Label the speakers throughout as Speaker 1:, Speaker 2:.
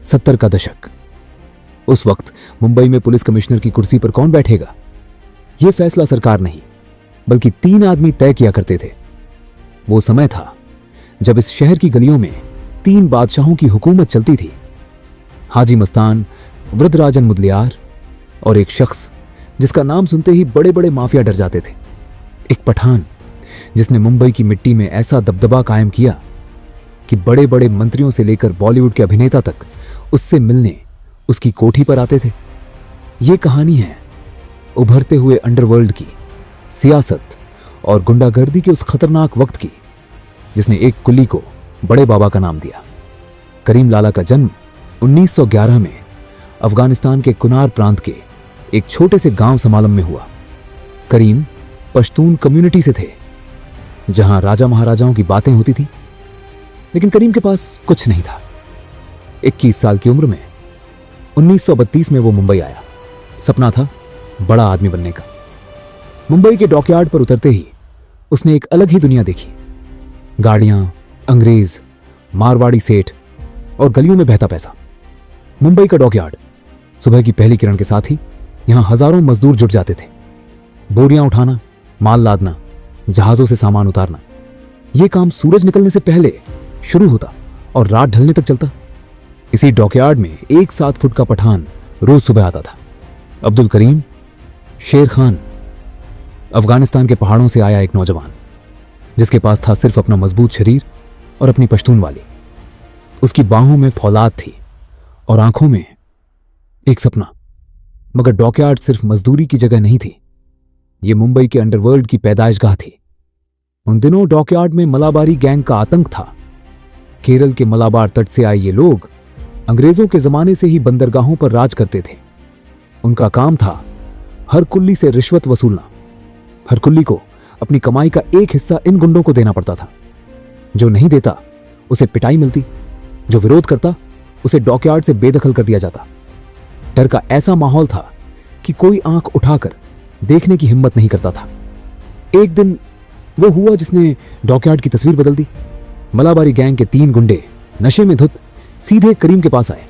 Speaker 1: 70 का दशक। उस वक्त मुंबई में पुलिस कमिश्नर की कुर्सी पर कौन बैठेगा, यह फैसला सरकार नहीं बल्कि 3 आदमी तय किया करते थे। वो समय था जब इस शहर की गलियों में 3 बादशाहों की हुकूमत चलती थी। हाजी मस्तान, वृद्धराजन मुदलियार और एक शख्स जिसका नाम सुनते ही बड़े बड़े माफिया डर जाते थे। एक पठान जिसने मुंबई की मिट्टी में ऐसा दबदबा कायम किया कि बड़े बड़े मंत्रियों से लेकर बॉलीवुड के अभिनेता तक उससे मिलने उसकी कोठी पर आते थे। यह कहानी है उभरते हुए अंडरवर्ल्ड की, सियासत और गुंडागर्दी के उस खतरनाक वक्त की जिसने एक कुली को बड़े बाबा का नाम दिया। करीम लाला का जन्म 1911 में अफगानिस्तान के कुनार प्रांत के एक छोटे से गांव समालम में हुआ। करीम पश्तून कम्युनिटी से थे, जहां राजा महाराजाओं की बातें होती थी, लेकिन करीम के पास कुछ नहीं था। 21 साल की उम्र में 1932 में वो मुंबई आया। सपना था बड़ा आदमी बनने का। मुंबई के डॉकयार्ड पर उतरते ही उसने एक अलग ही दुनिया देखी। गाड़ियां, अंग्रेज, मारवाड़ी सेठ और गलियों में बहता पैसा। मुंबई का डॉकयार्ड, सुबह की पहली किरण के साथ ही यहां हजारों मजदूर जुट जाते थे। बोरियां उठाना, माल लादना, जहाजों से सामान उतारना, यह काम सूरज निकलने से पहले शुरू होता और रात ढलने तक चलता। इसी डॉकयार्ड में एक 7 फुट का पठान रोज सुबह आता था। अब्दुल करीम शेर खान, अफगानिस्तान के पहाड़ों से आया एक नौजवान जिसके पास था सिर्फ अपना मजबूत शरीर और अपनी पश्तून वाली। उसकी बाहों में फौलाद थी और आंखों में एक सपना। मगर डॉकयार्ड सिर्फ मजदूरी की जगह नहीं थी, यह मुंबई के अंडरवर्ल्ड की पैदाइशगाह थी। उन दिनों डॉकयार्ड में मलाबारी गैंग का आतंक था। केरल के मलाबार तट से आए ये लोग अंग्रेजों के जमाने से ही बंदरगाहों पर राज करते थे। उनका काम था हर कुल्ली से रिश्वत वसूलना। हर कुल्ली को अपनी कमाई का एक हिस्सा इन गुंडों को देना पड़ता था। जो नहीं देता उसे पिटाई मिलती, जो विरोध करता उसे डॉकयार्ड से बेदखल कर दिया जाता। डर का ऐसा माहौल था कि कोई आंख उठाकर देखने की हिम्मत नहीं करता था। एक दिन वो हुआ जिसने डॉकयार्ड की तस्वीर बदल दी। मलाबारी गैंग के 3 गुंडे नशे में धुत सीधे करीम के पास आए।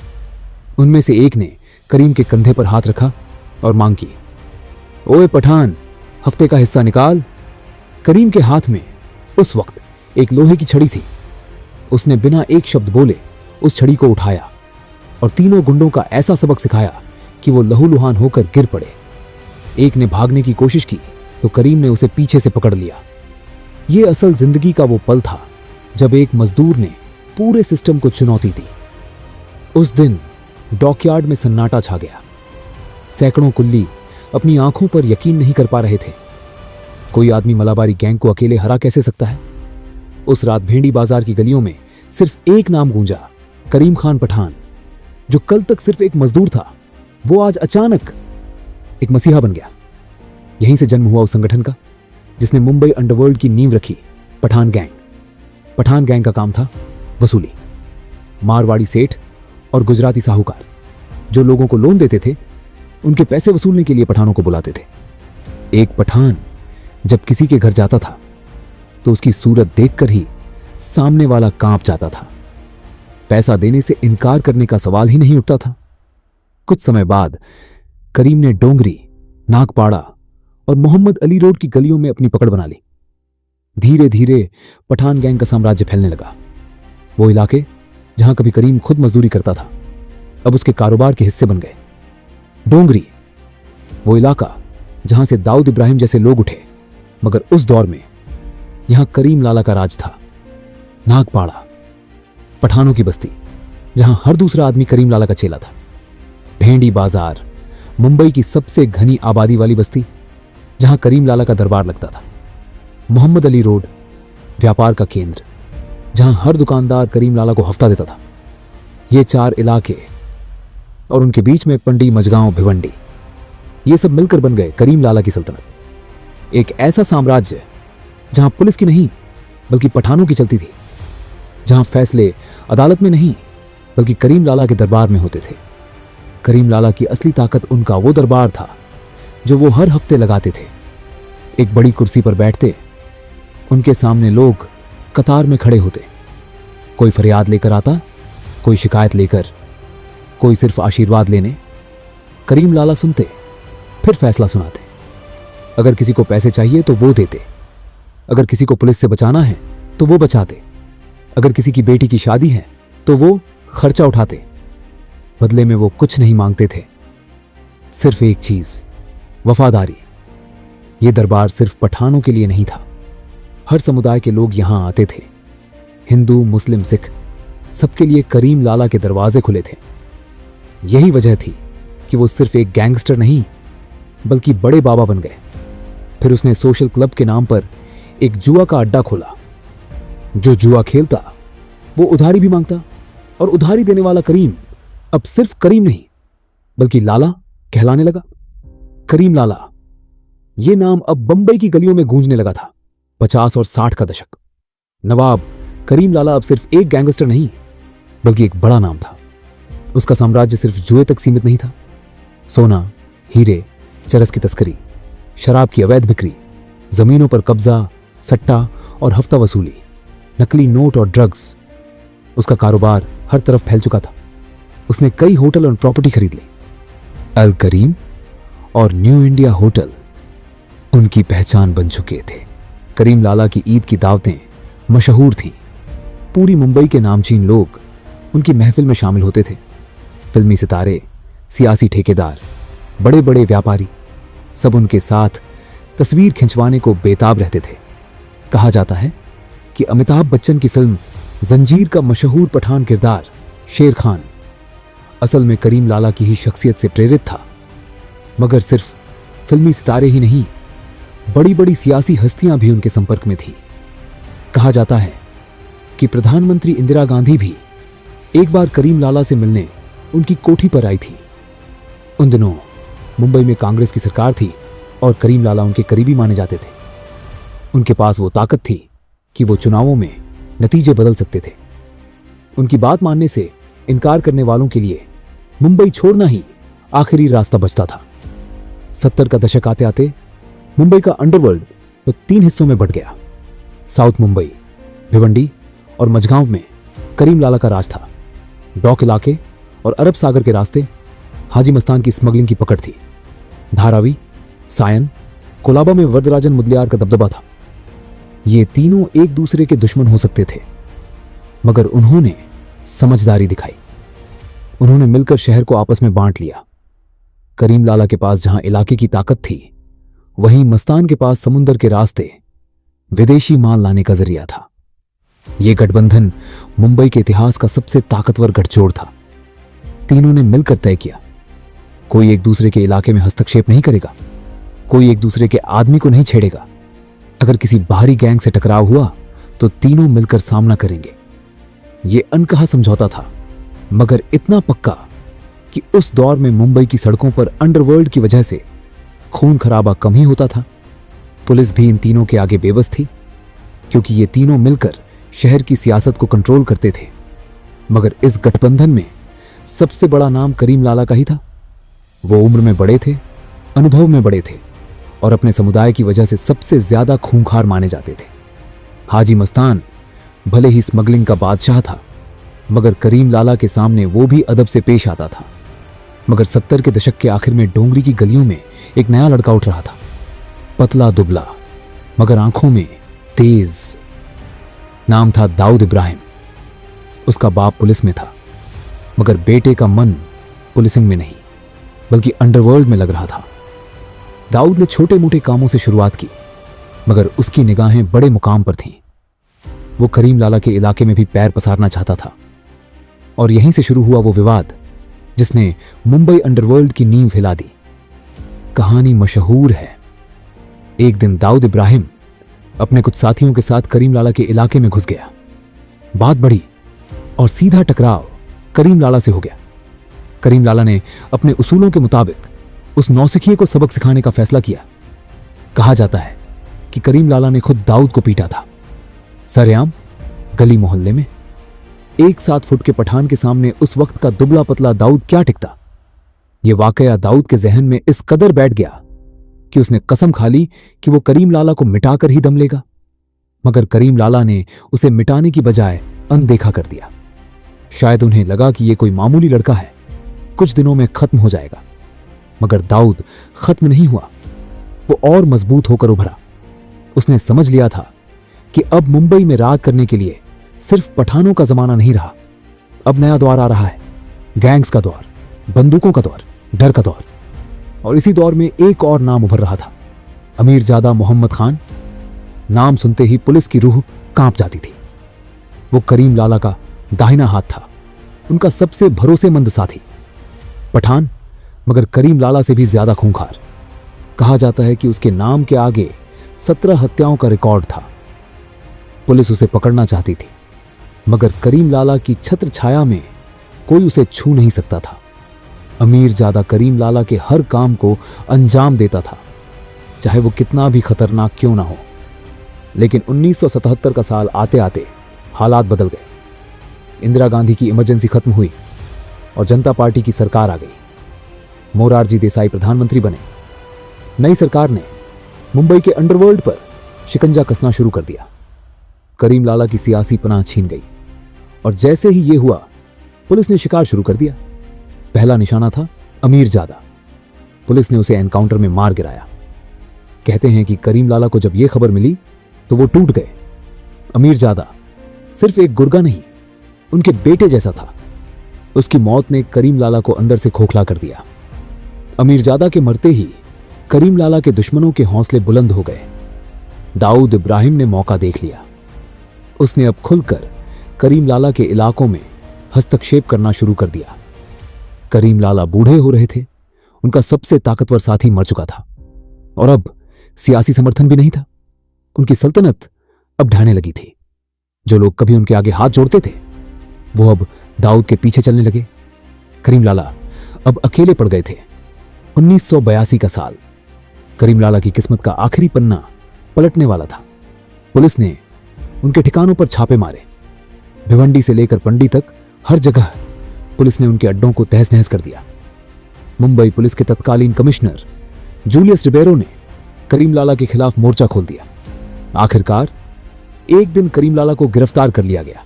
Speaker 1: उनमें से एक ने करीम के कंधे पर हाथ रखा और मांग की, ओए पठान, हफ्ते का हिस्सा निकाल। करीम के हाथ में उस वक्त एक लोहे की छड़ी थी। उसने बिना एक शब्द बोले उस छड़ी को उठाया और तीनों गुंडों का ऐसा सबक सिखाया कि वो लहूलुहान होकर गिर पड़े। एक ने भागने की कोशिश की तो करीम ने उसे पीछे से पकड़ लिया। यह असल जिंदगी का वो पल था जब एक मजदूर ने पूरे सिस्टम को चुनौती दी। उस दिन डॉकयार्ड में सन्नाटा छा गया। सैकड़ों कुल्ली अपनी आंखों पर यकीन नहीं कर पा रहे थे। कोई आदमी मलाबारी गैंग को अकेले हरा कैसे सकता है? उस रात भेंडी बाजार की गलियों में सिर्फ एक नाम गूंजा, करीम खान पठान। जो कल तक सिर्फ एक मजदूर था, वो आज अचानक एक मसीहा बन गया। यहीं से जन्म हुआ उस संगठन का जिसने मुंबई अंडरवर्ल्ड की नींव रखी, पठान गैंग। पठान गैंग का काम था वसूली। मारवाड़ी सेठ और गुजराती साहूकार जो लोगों को लोन देते थे, उनके पैसे वसूलने के लिए पठानों को बुलाते थे। एक पठान जब किसी के घर जाता था तो उसकी सूरत देखकर ही सामने वाला कांप जाता था। पैसा देने से इनकार करने का सवाल ही नहीं उठता था। कुछ समय बाद करीम ने डोंगरी, नागपाड़ा और मोहम्मद अली रोड की गलियों में अपनी पकड़ बना ली। धीरे धीरे पठान गैंग का साम्राज्य फैलने लगा। वो इलाके जहां कभी करीम खुद मजदूरी करता था, अब उसके कारोबार के हिस्से बन गए। डोंगरी, वो इलाका जहां से दाऊद इब्राहिम जैसे लोग उठे, मगर उस दौर में यहां करीम लाला का राज था। नागपाड़ा, पठानों की बस्ती जहां हर दूसरा आदमी करीम लाला का चेला था। भेंडी बाजार, मुंबई की सबसे घनी आबादी वाली बस्ती जहां करीम लाला का दरबार लगता था। मोहम्मद अली रोड, व्यापार का केंद्र जहां हर दुकानदार करीम लाला को हफ्ता देता था। ये 4 इलाके और उनके बीच में पंडी, मजगांव, भिवंडी, ये सब मिलकर बन गए करीम लाला की सल्तनत। एक ऐसा साम्राज्य जहां पुलिस की नहीं बल्कि पठानों की चलती थी, जहां फैसले अदालत में नहीं बल्कि करीम लाला के दरबार में होते थे। करीम लाला की असली ताकत उनका वो दरबार था जो वो हर हफ्ते लगाते थे। एक बड़ी कुर्सी पर बैठते, उनके सामने लोग कतार में खड़े होते। कोई फरियाद लेकर आता, कोई शिकायत लेकर, कोई सिर्फ आशीर्वाद लेने। करीम लाला सुनते, फिर फैसला सुनाते। अगर किसी को पैसे चाहिए तो वो देते, अगर किसी को पुलिस से बचाना है तो वो बचाते, अगर किसी की बेटी की शादी है तो वो खर्चा उठाते। बदले में वो कुछ नहीं मांगते थे, सिर्फ एक चीज, वफादारी। ये दरबार सिर्फ पठानों के लिए नहीं था, हर समुदाय के लोग यहां आते थे। हिंदू, मुस्लिम, सिख, सबके लिए करीम लाला के दरवाजे खुले थे। यही वजह थी कि वो सिर्फ एक गैंगस्टर नहीं बल्कि बड़े बाबा बन गए। फिर उसने सोशल क्लब के नाम पर एक जुआ का अड्डा खोला। जो जुआ खेलता वो उधारी भी मांगता, और उधारी देने वाला करीम अब सिर्फ करीम नहीं बल्कि लाला कहलाने लगा। करीम लाला, ये नाम अब बंबई की गलियों में गूंजने लगा था। 50 और 60 का दशक। नवाब करीम लाला अब सिर्फ एक गैंगस्टर नहीं बल्कि एक बड़ा नाम था। उसका साम्राज्य सिर्फ जुए तक सीमित नहीं था। सोना, हीरे, चरस की तस्करी, शराब की अवैध बिक्री, जमीनों पर कब्जा, सट्टा और हफ्ता वसूली, नकली नोट और ड्रग्स, उसका कारोबार हर तरफ फैल चुका था। उसने कई होटल और प्रॉपर्टी खरीद ली। अल करीम और न्यू इंडिया होटल उनकी पहचान बन चुके थे। करीम लाला की ईद की दावतें मशहूर थीं। पूरी मुंबई के नामचीन लोग उनकी महफिल में शामिल होते थे। फिल्मी सितारे, सियासी ठेकेदार, बड़े बड़े व्यापारी, सब उनके साथ तस्वीर खिंचवाने को बेताब रहते थे। कहा जाता है कि अमिताभ बच्चन की फिल्म जंजीर का मशहूर पठान किरदार शेर खान असल में करीम लाला की ही शख्सियत से प्रेरित था। मगर सिर्फ फिल्मी सितारे ही नहीं, बड़ी बड़ी सियासी हस्तियां भी उनके संपर्क में थीं। कहा जाता है कि प्रधानमंत्री इंदिरा गांधी भी एक बार करीम लाला से मिलने उनकी कोठी पर आई थी। उन दिनों मुंबई में कांग्रेस की सरकार थी और करीम लाला उनके करीबी माने जाते थे। उनके पास वो ताकत थी कि वो चुनावों में नतीजे बदल सकते थे। उनकी बात मानने से इनकार करने वालों के लिए मुंबई छोड़ना ही आखिरी रास्ता बचता था। 70 का दशक आते आते मुंबई का अंडरवर्ल्ड तो 3 हिस्सों में बंट गया। साउथ मुंबई, भिवंडी और मझगांव में करीम लाला का राज था। डॉक इलाके और अरब सागर के रास्ते हाजी मस्तान की स्मगलिंग की पकड़ थी। धारावी, सायन, कोलाबा में वरदराजन मुदलियार का दबदबा था। ये तीनों एक दूसरे के दुश्मन हो सकते थे, मगर उन्होंने समझदारी दिखाई। उन्होंने मिलकर शहर को आपस में बांट लिया। करीम लाला के पास जहां इलाके की ताकत थी, वहीं मस्तान के पास समुंदर के रास्ते विदेशी माल लाने का जरिया था। यह गठबंधन मुंबई के इतिहास का सबसे ताकतवर गठजोड़ था। तीनों ने मिलकर तय किया, कोई एक दूसरे के इलाके में हस्तक्षेप नहीं करेगा, कोई एक दूसरे के आदमी को नहीं छेड़ेगा। अगर किसी बाहरी गैंग से टकराव हुआ तो तीनों मिलकर सामना करेंगे। यह अनकहा समझौता था, मगर इतना पक्का कि उस दौर में मुंबई की सड़कों पर अंडरवर्ल्ड की वजह से खून खराबा कम ही होता था। पुलिस भी इन तीनों के आगे बेबस थी, क्योंकि ये तीनों मिलकर शहर की सियासत को कंट्रोल करते थे। मगर इस गठबंधन में सबसे बड़ा नाम करीम लाला का ही था। वो उम्र में बड़े थे, अनुभव में बड़े थे और अपने समुदाय की वजह से सबसे ज्यादा खूंखार माने जाते थे। हाजी मस्तान भले ही स्मगलिंग का बादशाह था, मगर करीम लाला के सामने वो भी अदब से पेश आता था। मगर 70 के दशक के आखिर में डोंगरी की गलियों में एक नया लड़का उठ रहा था, पतला दुबला मगर आंखों में तेज। नाम था दाऊद इब्राहिम। उसका बाप पुलिस में था, मगर बेटे का मन पुलिसिंग में नहीं बल्कि अंडरवर्ल्ड में लग रहा था। दाऊद ने छोटे मोटे कामों से शुरुआत की, मगर उसकी निगाहें बड़े मुकाम पर थीं। वो करीम लाला के इलाके में भी पैर पसारना चाहता था, और यहीं से शुरू हुआ वो विवाद जिसने मुंबई अंडरवर्ल्ड की नींव हिला दी। कहानी मशहूर है। एक दिन दाऊद इब्राहिम अपने कुछ साथियों के साथ करीम लाला के इलाके में घुस गया। बात बढ़ी और सीधा टकराव करीम लाला से हो गया। करीम लाला ने अपने उसूलों के मुताबिक उस नौसिखिए को सबक सिखाने का फैसला किया। कहा जाता है कि करीम लाला ने खुद दाऊद को पीटा था, सरेआम गली मोहल्ले में। 1 फुट के पठान के सामने उस वक्त का दुबला पतला दाऊद क्या टिकता। यह वाकया दाऊद के जहन में इस कदर बैठ गया कि उसने कसम खा ली कि वो करीम लाला को मिटाकर ही दम लेगा। मगर करीम लाला ने उसे मिटाने की बजाय अनदेखा कर दिया। शायद उन्हें लगा कि यह कोई मामूली लड़का है, कुछ दिनों में खत्म हो जाएगा। मगर दाऊद खत्म नहीं हुआ, वो और मजबूत होकर उभरा। उसने समझ लिया था कि अब मुंबई में राज करने के लिए सिर्फ पठानों का जमाना नहीं रहा। अब नया दौर आ रहा है, गैंग्स का दौर, बंदूकों का दौर, डर का दौर। और इसी दौर में एक और नाम उभर रहा था, अमीरजादा मोहम्मद खान। नाम सुनते ही पुलिस की रूह कांप जाती थी। वो करीम लाला का दाहिना हाथ था, उनका सबसे भरोसेमंद साथी। पठान, मगर करीम लाला से भी ज्यादा खूंखार। कहा जाता है कि उसके नाम के आगे 17 हत्याओं का रिकॉर्ड था। पुलिस उसे पकड़ना चाहती थी, मगर करीम लाला की छत्र छाया में कोई उसे छू नहीं सकता था। अमीरजादा करीम लाला के हर काम को अंजाम देता था, चाहे वो कितना भी खतरनाक क्यों ना हो। लेकिन 1977 का साल आते आते हालात बदल गए। इंदिरा गांधी की इमरजेंसी खत्म हुई और जनता पार्टी की सरकार आ गई। मोरारजी देसाई प्रधानमंत्री बने। नई सरकार ने मुंबई के अंडरवर्ल्ड पर शिकंजा कसना शुरू कर दिया। करीम लाला की सियासी पनाह छीन गई और जैसे ही यह हुआ, पुलिस ने शिकार शुरू कर दिया। पहला निशाना था अमीरजादा। पुलिस ने उसे एनकाउंटर में मार गिराया। कहते हैं कि करीम लाला को जब यह खबर मिली तो वो टूट गए। अमीरजादा सिर्फ एक गुर्गा नहीं, उनके बेटे जैसा था। उसकी मौत ने करीम लाला को अंदर से खोखला कर दिया। अमीरजादा के मरते ही करीम लाला के दुश्मनों के हौसले बुलंद हो गए। दाऊद इब्राहिम ने मौका देख लिया। उसने अब खुलकर करीम लाला के इलाकों में हस्तक्षेप करना शुरू कर दिया। करीम लाला बूढ़े हो रहे थे, उनका सबसे ताकतवर साथी मर चुका था और अब सियासी समर्थन भी नहीं था। उनकी सल्तनत अब ढहने लगी थी। जो लोग कभी उनके आगे हाथ जोड़ते थे, वो अब दाऊद के पीछे चलने लगे। करीम लाला अब अकेले पड़ गए थे। 1982 का साल करीम लाला की किस्मत का आखिरी पन्ना पलटने वाला था। पुलिस ने उनके ठिकानों पर छापे मारे। भिवंडी से लेकर पंडी तक हर जगह पुलिस ने उनके अड्डों को तहस नहस कर दिया। मुंबई पुलिस के तत्कालीन कमिश्नर जूलियस रिबेरो ने करीम लाला के खिलाफ मोर्चा खोल दिया। आखिरकार एक दिन करीम लाला को गिरफ्तार कर लिया गया।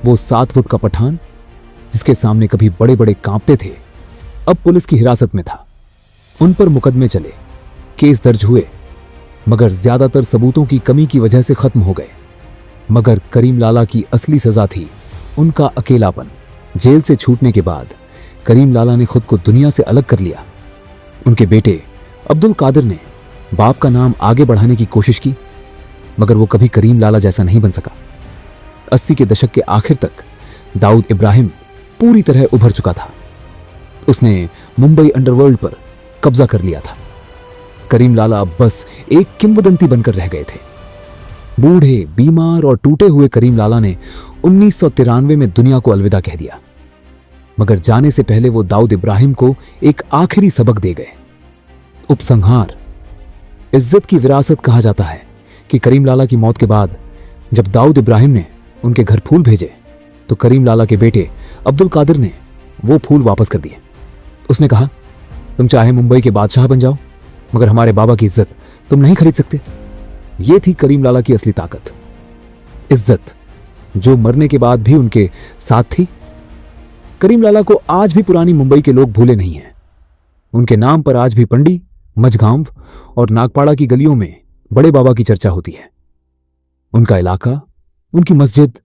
Speaker 1: वो 7 फुट का पठान, जिसके सामने कभी बड़े बड़े कांपते थे, अब पुलिस की हिरासत में था। उन पर मुकदमे चले, केस दर्ज हुए, मगर ज्यादातर सबूतों की कमी की वजह से खत्म हो गए। मगर करीम लाला की असली सजा थी उनका अकेलापन। जेल से छूटने के बाद करीम लाला ने खुद को दुनिया से अलग कर लिया। उनके बेटे अब्दुल कादिर ने बाप का नाम आगे बढ़ाने की कोशिश की, मगर वो कभी करीम लाला जैसा नहीं बन सका। 80 के दशक के आखिर तक दाऊद इब्राहिम पूरी तरह उभर चुका था। उसने मुंबई अंडरवर्ल्ड पर कब्जा कर लिया था। करीम लाला अब बस एक किंवदंती बनकर रह गए थे। बूढ़े, बीमार और टूटे हुए करीम लाला ने 1993 में दुनिया को अलविदा कह दिया। मगर जाने से पहले वो दाऊद इब्राहिम को एक आखिरी सबक दे गए, उपसंहार। इज्जत की विरासत कहा जाता है कि करीम लाला की मौत के बाद जब दाऊद इब्राहिम ने उनके घर फूल भेजे तो करीम लाला के बेटे अब्दुल कादिर ने वो फूल वापस कर दिए। उसने कहा, तुम चाहे मुंबई के बादशाह बन जाओ, मगर हमारे बाबा की इज्जत तुम नहीं खरीद सकते। यह थी करीम लाला की असली ताकत, इज्जत, जो मरने के बाद भी उनके साथ थी। करीम लाला को आज भी पुरानी मुंबई के लोग भूले नहीं हैं। उनके नाम पर आज भी पंडी, मझगांव और नागपाड़ा की गलियों में बड़े बाबा की चर्चा होती है। उनका इलाका, उनकी मस्जिद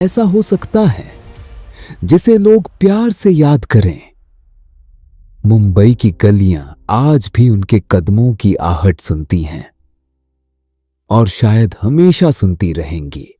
Speaker 1: ऐसा हो सकता है जिसे लोग प्यार से याद करें। मुंबई की गलियां आज भी उनके कदमों की आहट सुनती हैं और शायद हमेशा सुनती रहेंगी।